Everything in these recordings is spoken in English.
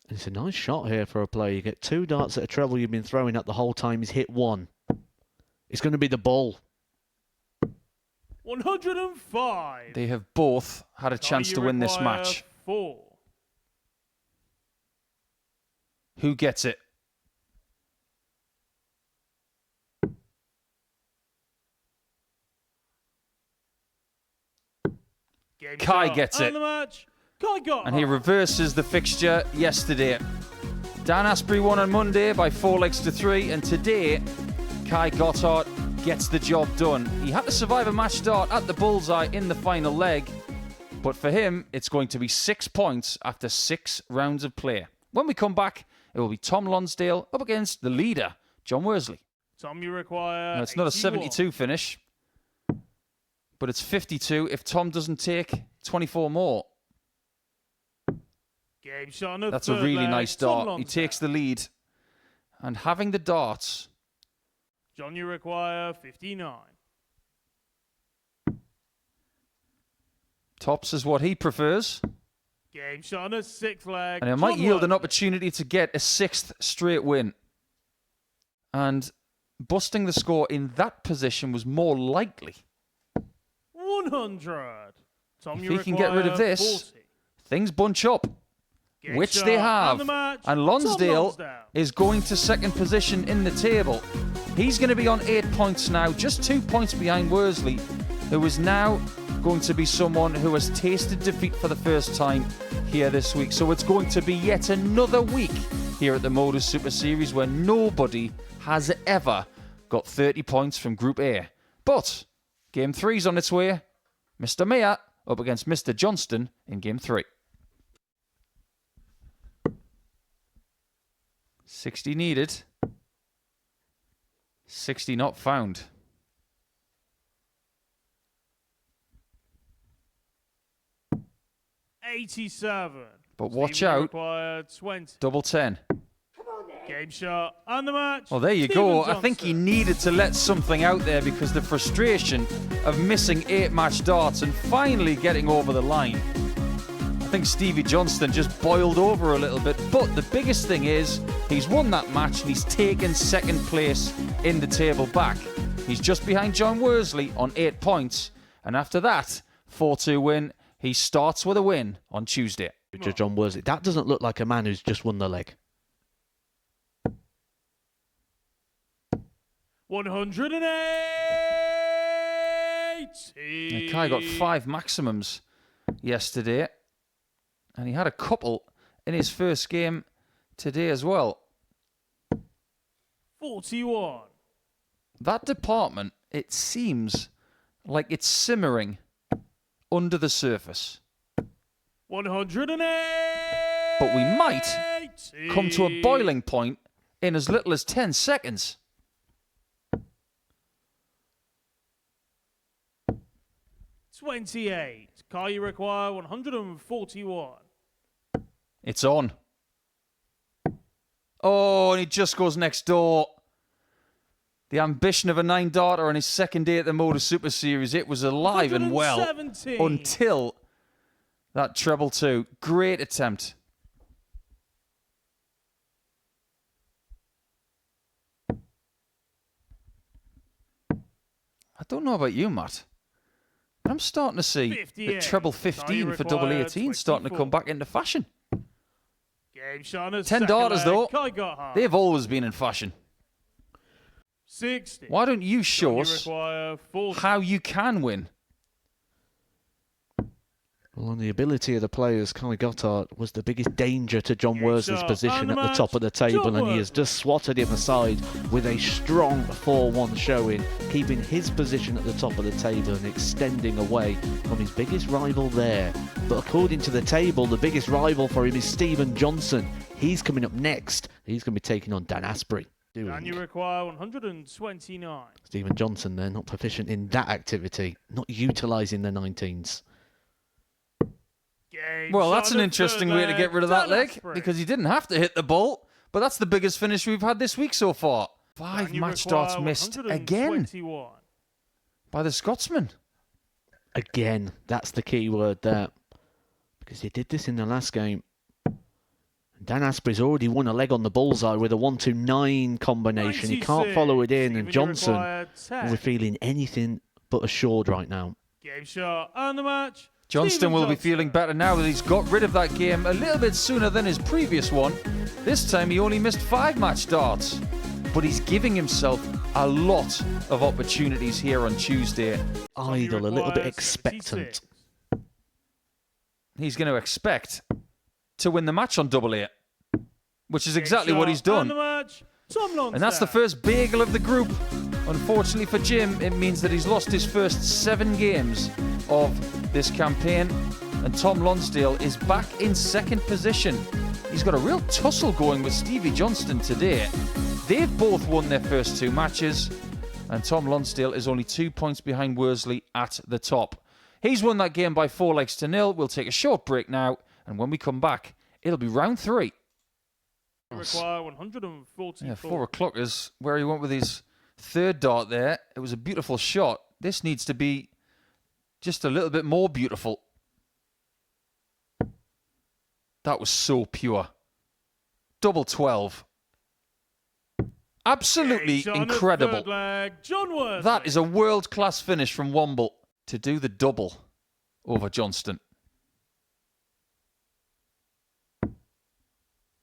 It's a nice shot here for a player. You get 2 darts at a treble you've been throwing at the whole time. He's hit 1. It's going to be the bull. 105. They have both had a chance to win this match. 4. Who gets it? Kai gets it. And he reverses the fixture yesterday. Dan Asprey won on Monday by 4 legs to 3, and today Kai Gotthardt gets the job done. He had to survive a match start at the bullseye in the final leg, but for him, it's going to be 6 points after 6 rounds of play. When we come back, it will be Tom Lonsdale up against the leader, John Worley. Tom, you require. Now, it's not a 81. 72 finish, but it's 52 if Tom doesn't take 24 more. Game shot on That's a really nice dart. He takes the lead. And having the darts... John, you require 59. Tops is what he prefers. Game shot on a 6th leg. And it might yield an opportunity to get a 6th straight win. And busting the score in that position was more likely. 100. Tom, if he can get rid of this, 40. things bunch up. Game Which they have. And Lonsdale is going to 2nd position in the table. He's going to be on 8 points now, just 2 points behind Worley, who is now going to be someone who has tasted defeat for the first time here this week. So it's going to be yet another week here at the Motor Super Series where nobody has ever got 30 points from Group A. But Game 3's on its way. Mr. Mayer up against Mr. Johnston in Game 3. 60 needed. 60 not found. $87. But watch out. 20. Double 10. Game shot and the match. Well, there you go. I think he needed to let something out there because the frustration of missing 8 match darts and finally getting over the line. I think Stevie Johnston just boiled over a little bit. But the biggest thing is he's won that match and he's taken 2nd place in the table back. He's just behind John Worley on 8 points. And after that 4-2 win, he starts with a win on Tuesday. John Worley. That doesn't look like a man who's just won the leg. 180. Kai got 5 maximums yesterday. And he had a couple in his first game today as well. 41. That department, it seems like it's simmering under the surface. 180. But we might come to a boiling point in as little as 10 seconds. 28. Kai, you require 141. It's on. Oh, and he just goes next door. The ambition of a 9-darter on his 2nd day at the Motor Super Series. It was alive and well until that treble 2. Great attempt. I don't know about you, Matt, but I'm starting to see the treble 15 for double 18 starting to come back into fashion. 10 darters, though, they've always been in fashion. 60. Why don't you show us how you can win? Well, on the ability of the players, Kai Gotthardt was the biggest danger to John Worsley's position at the top of the table, and he has just swatted him aside with a strong 4-1 showing, keeping his position at the top of the table and extending away from his biggest rival there. But according to the table, the biggest rival for him is Stephen Johnson. He's coming up next. He's going to be taking on Dan Asprey. And you require 129. Stephen Johnson there, not proficient in that activity, not utilising the 19s. Well, that's an interesting way to get rid of that leg, because he didn't have to hit the ball, but that's the biggest finish we've had this week so far. 5 match starts missed again by the Scotsman. Again, that's the key word there, because he did this in the last game. Dan Asprey's already won a leg on the bullseye with a 1-2-9 combination. He can't follow it in, and Johnston, we're feeling anything but assured right now. Game shot and the match. Johnston will be feeling better now that he's got rid of that game a little bit sooner than his previous one. This time he only missed 5 match darts, but he's giving himself a lot of opportunities here on Tuesday. Idle, a little bit expectant. He's going to expect to win the match on double 8, which is exactly what he's done. And that's the first bagel of the group. Unfortunately for Jim, it means that he's lost his first 7 games of this campaign, and Tom Lonsdale is back in second position. He's got a real tussle going with Stevie Johnston today. They've both won their first 2 matches, and Tom Lonsdale is only 2 points behind Worley at the top. He's won that game by 4-0. We'll take a short break now, and when we come back, it'll be round 3. Require 144. Yeah, 4 o'clock is where he went with his third dart there. It was a beautiful shot. This needs to be just a little bit more beautiful. That was so pure. Double 12. Absolutely incredible. That is a world-class finish from Womble to do the double over Johnston.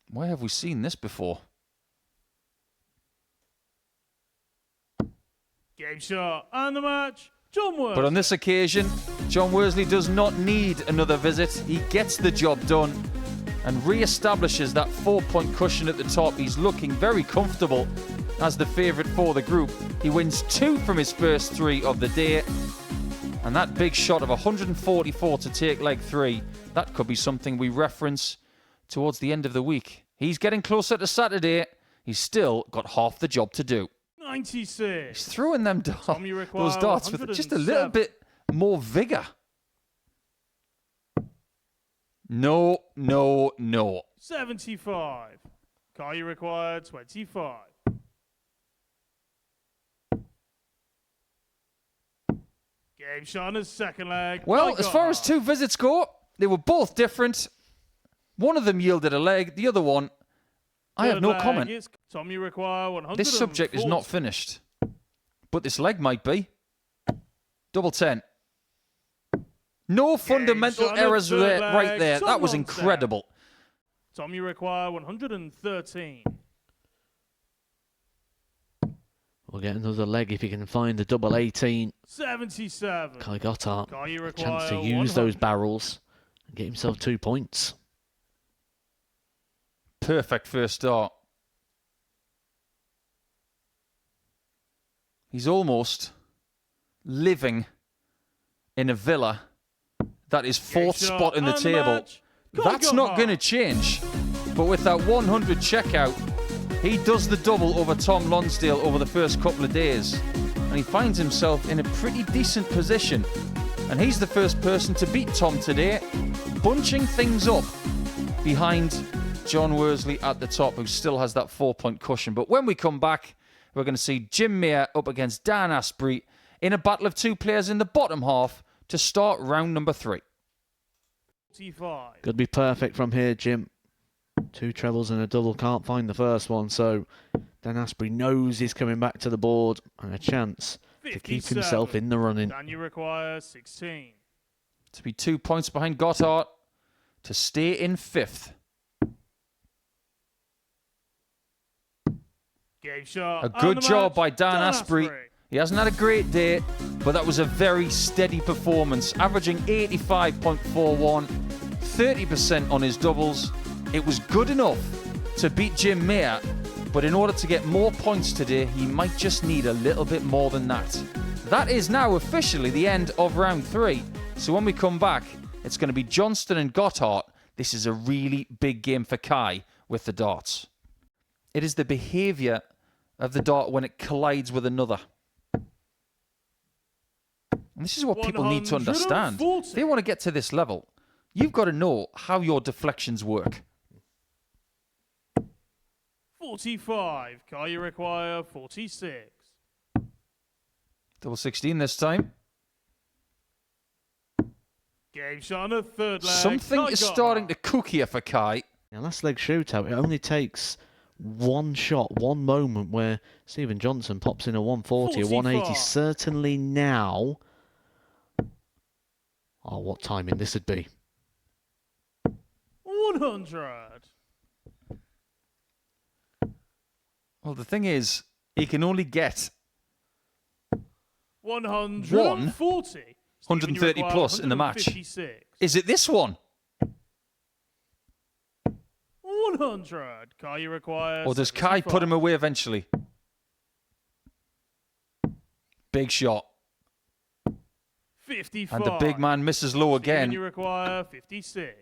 Where have we seen this before? Game shot and the match. John Worsley. But on this occasion, John Worsley does not need another visit. He gets the job done and re-establishes that 4-point cushion at the top. He's looking very comfortable as the favourite for the group. He wins 2 from his first 3 of the day. And that big shot of 144 to take leg 3, that could be something we reference towards the end of the week. He's getting closer to Saturday. He's still got half the job to do. 96. He's throwing them those darts with just a little bit more vigour. No, no, no. 75. Car you require 25. Game shot on his second leg. Well, as far as 2 visits go, they were both different. One of them yielded a leg, the other one, I have no comment. Tom, you require 140. This subject is not finished, but this leg might be. Double 10. No fundamental errors there, right there. That was incredible. Tom, you require 113. We'll get another leg if he can find the double 18. 77. Kai Gotthardt, a chance to use those barrels and get himself 2 points. Perfect first start. He's almost living in a villa that is 4th spot in the table. That's not going to change. But with that 100 checkout, he does the double over Tom Lonsdale over the first couple of days. And he finds himself in a pretty decent position. And he's the first person to beat Tom today, bunching things up behind John Worsley at the top, who still has that 4-point cushion. But when we come back, we're going to see Jim Mayer up against Dan Asprey in a battle of 2 players in the bottom half to start round number 3. Could be perfect from here, Jim. 2 trebles and a double, can't find the first one, so Dan Asprey knows he's coming back to the board and a chance to keep himself in the running. Dan, you require 16. To be 2 points behind Gotthardt to stay in 5th. Game shot. A good job by Dan Asprey. He hasn't had a great day, but that was a very steady performance, averaging 85.41, 30% on his doubles. It was good enough to beat Jim Mayer, but in order to get more points today, he might just need a little bit more than that. That is now officially the end of round 3. So when we come back, it's going to be Johnston and Gotthardt. This is a really big game for Kai with the darts. It is the behaviour of the dart when it collides with another. And this is what people need to understand. If they want to get to this level, you've got to know how your deflections work. 45. Car you require 46. Double 16 this time. Game shot on a third leg. Something is starting to cook here for Kai. Now, last leg shootout, it only takes one shot, one moment where Stephen Johnston pops in a 140, a 180. Certainly now. Oh, what timing this would be. 100. Well, the thing is, he can only get 140. 130 plus in the match. Is it this one? 100. Kai, you require. Or does Kai put him away eventually? Big shot. 55. And the big man misses low again. You require 56.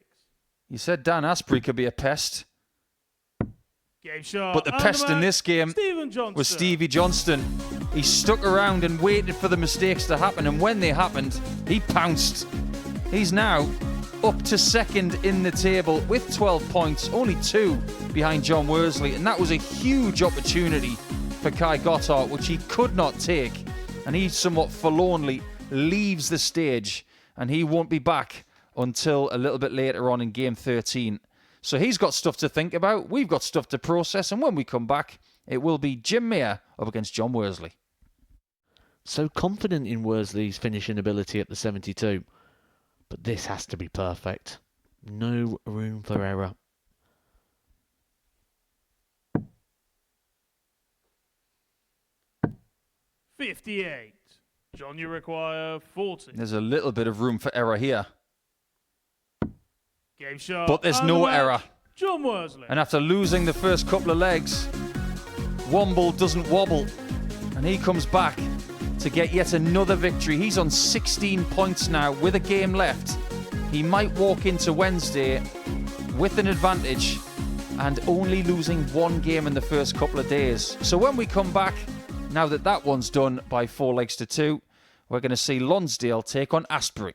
You said Dan Asprey could be a pest. Game shot. But the pest in this game was Stevie Johnston. He stuck around and waited for the mistakes to happen, and when they happened, he pounced. He's now up to second in the table with 12 points, only 2 behind John Worley, and that was a huge opportunity for Kai Gotthardt, which he could not take, and he somewhat forlornly leaves the stage, and he won't be back until a little bit later on in game 13. So he's got stuff to think about, we've got stuff to process, and when we come back, it will be Jim Mayer up against John Worley. So confident in Worsley's finishing ability at the 72. But this has to be perfect. No room for error. $58. John, you require 40. There's a little bit of room for error here. Game shot. But there's no error. John Worley. And after losing the first couple of legs, Womble doesn't wobble. And he comes back to get yet another victory. He's on 16 points now with a game left. He might walk into Wednesday with an advantage and only losing 1 game in the first couple of days. So when we come back, now that that one's done by 4 legs to 2, we're going to see Lonsdale take on Asprey.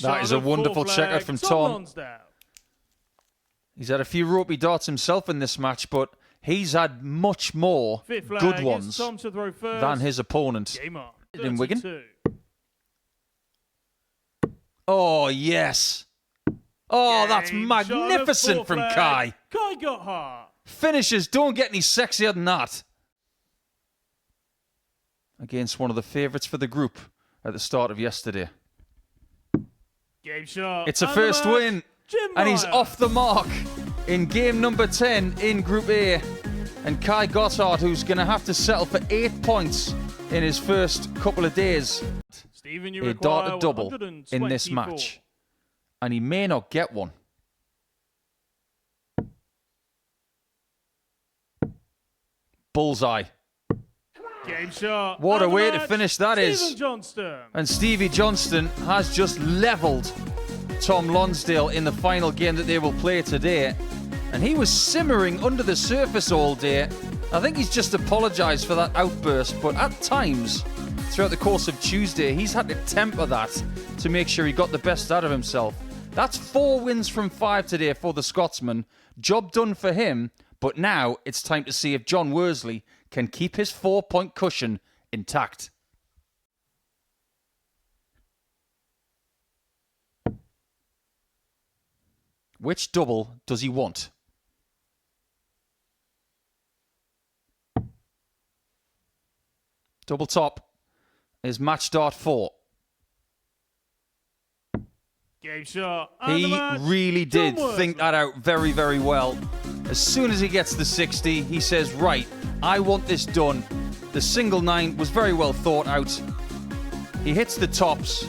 That is a wonderful checkout from Tom. Lonsdale. He's had a few ropey darts himself in this match, but he's had much more good ones than his opponent. In Wigan. Oh, yes. Oh, that's magnificent from Kai. Kai Gotthardt. Finishers don't get any sexier than that. Against one of the favourites for the group at the start of yesterday. Game shot. It's a first win. And he's off the mark in game number 10 in Group A. And Kai Gotthardt, who's going to have to settle for 8 points in his first couple of days. Stephen, he darted double in this match. And he may not get one. Bullseye. Game shot. What a way to finish that is. Johnston. And Stevie Johnston has just levelled Tom Lonsdale in the final game that they will play today. And he was simmering under the surface all day. I think he's just apologised for that outburst, but at times throughout the course of Tuesday, he's had to temper that to make sure he got the best out of himself. That's 4 wins from 5 today for the Scotsman. Job done for him, but now it's time to see if John Worley can keep his 4-point cushion intact. Which double does he want? Double top is match dart 4. Game shot. He really did think that out very, very well. As soon as he gets the 60, he says, right, I want this done. The single 9 was very well thought out. He hits the tops.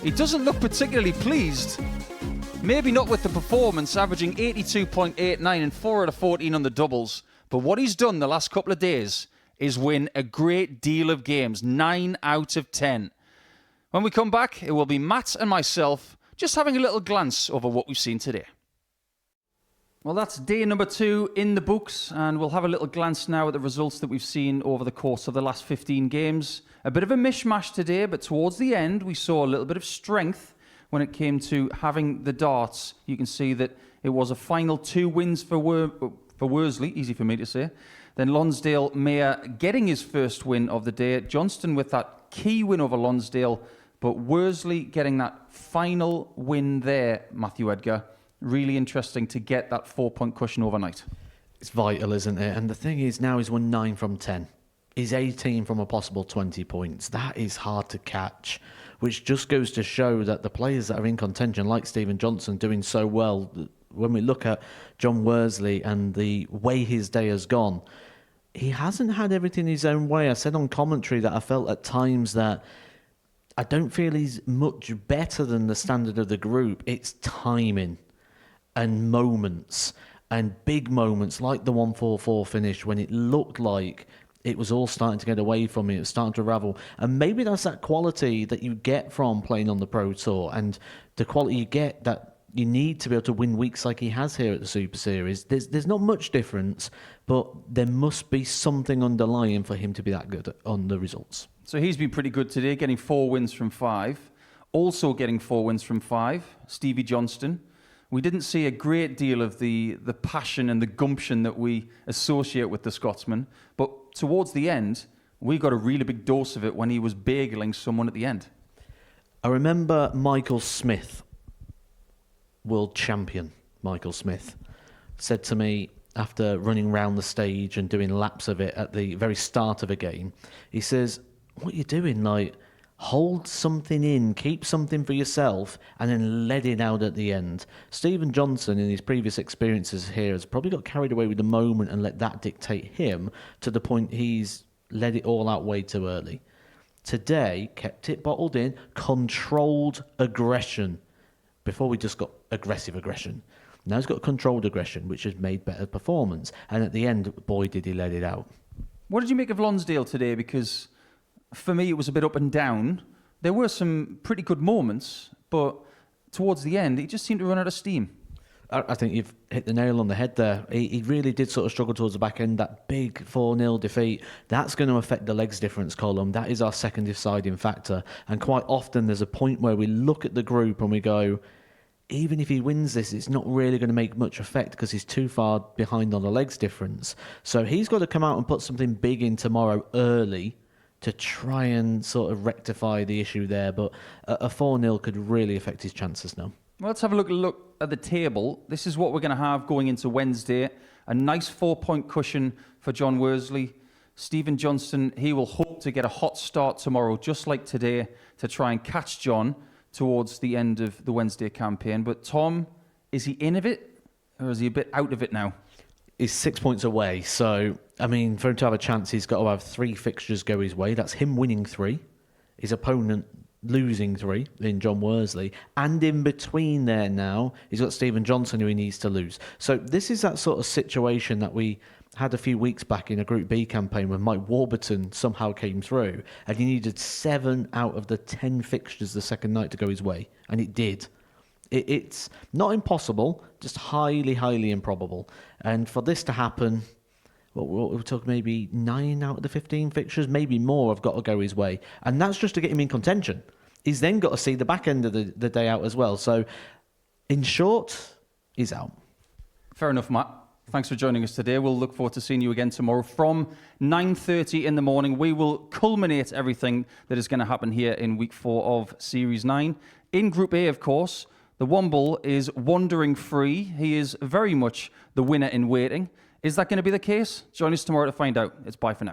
He doesn't look particularly pleased. Maybe not with the performance, averaging 82.89 and 4 out of 14 on the doubles. But what he's done the last couple of days is win a great deal of games, 9 out of 10. When we come back, it will be Matt and myself just having a little glance over what we've seen today. Well, that's day number 2 in the books, and we'll have a little glance now at the results that we've seen over the course of the last 15 games. A bit of a mishmash today, but towards the end, we saw a little bit of strength when it came to having the darts. You can see that it was a final 2 wins for Worley, easy for me to say. Then Lonsdale Mayer getting his first win of the day. Johnston with that key win over Lonsdale, but Worsley getting that final win there, Matthew Edgar. Really interesting to get that 4-point cushion overnight. It's vital, isn't it? And the thing is, now he's won 9 from 10. He's 18 from a possible 20 points. That is hard to catch, which just goes to show that the players that are in contention, like Stephen Johnston, doing so well. When we look at John Worsley and the way his day has gone, he hasn't had everything his own way. I said on commentary that I felt at times that I don't feel he's much better than the standard of the group. It's timing and moments and big moments like the 1-4-4 finish when it looked like it was all starting to get away from him. It was starting to ravel. And maybe that's that quality that you get from playing on the Pro Tour and the quality you get that you need to be able to win weeks like he has here at the Super Series. There's not much difference, but there must be something underlying for him to be that good on the results. So he's been pretty good today, getting 4 wins from 5. Also getting 4 wins from 5, Stevie Johnston. We didn't see a great deal of the passion and the gumption that we associate with the Scotsman, but towards the end, we got a really big dose of it when he was bageling someone at the end. I remember Michael Smith, world champion Michael Smith, said to me after running around the stage and doing laps of it at the very start of a game, he says, "What are you doing? Like, hold something in, keep something for yourself, and then let it out at the end." Stephen Johnston, in his previous experiences here, has probably got carried away with the moment and let that dictate him to the point he's let it all out way too early. Today, kept it bottled in, controlled aggression. Before we just got aggressive aggression. Now he's got controlled aggression, which has made better performance. And at the end, boy, did he let it out. What did you make of Lonsdale today? Because for me, it was a bit up and down. There were some pretty good moments, but towards the end, he just seemed to run out of steam. I think you've hit the nail on the head there. He really did sort of struggle towards the back end. That big 4-0 defeat, that's going to affect the legs difference column. That is our second deciding factor. And quite often there's a point where we look at the group and we go, even if he wins this, it's not really going to make much effect because he's too far behind on the legs difference. So he's got to come out and put something big in tomorrow early to try and sort of rectify the issue there. But a 4-0 could really affect his chances now. Well, let's have a look at the table. This is what we're going to have going into Wednesday. A nice 4-point cushion for John Worsley. Stephen Johnston, he will hope to get a hot start tomorrow, just like today, to try and catch John towards the end of the Wednesday campaign. But Tom, is he in of it, or is he a bit out of it now? He's 6 points away. So, I mean, for him to have a chance, he's got to have 3 fixtures go his way. That's him winning 3, his opponent losing 3 in John Worsley, and in between there now he's got Stephen Johnston who he needs to lose. So this is that sort of situation that we had a few weeks back in a Group B campaign when Mike Warburton somehow came through and he needed 7 out of the 10 fixtures the second night to go his way, and it did. It's not impossible, just highly, highly improbable. And for this to happen, we're talking maybe 9 out of the 15 fixtures, maybe more, have got to go his way. And that's just to get him in contention. He's then got to see the back end of the day out as well. So, in short, he's out. Fair enough, Matt. Thanks for joining us today. We'll look forward to seeing you again tomorrow from 9:30 in the morning. We will culminate everything that is going to happen here in Week 4 of Series 9. In Group A, of course, the Womble is wandering free. He is very much the winner in waiting. Is that going to be the case? Join us tomorrow to find out. It's bye for now.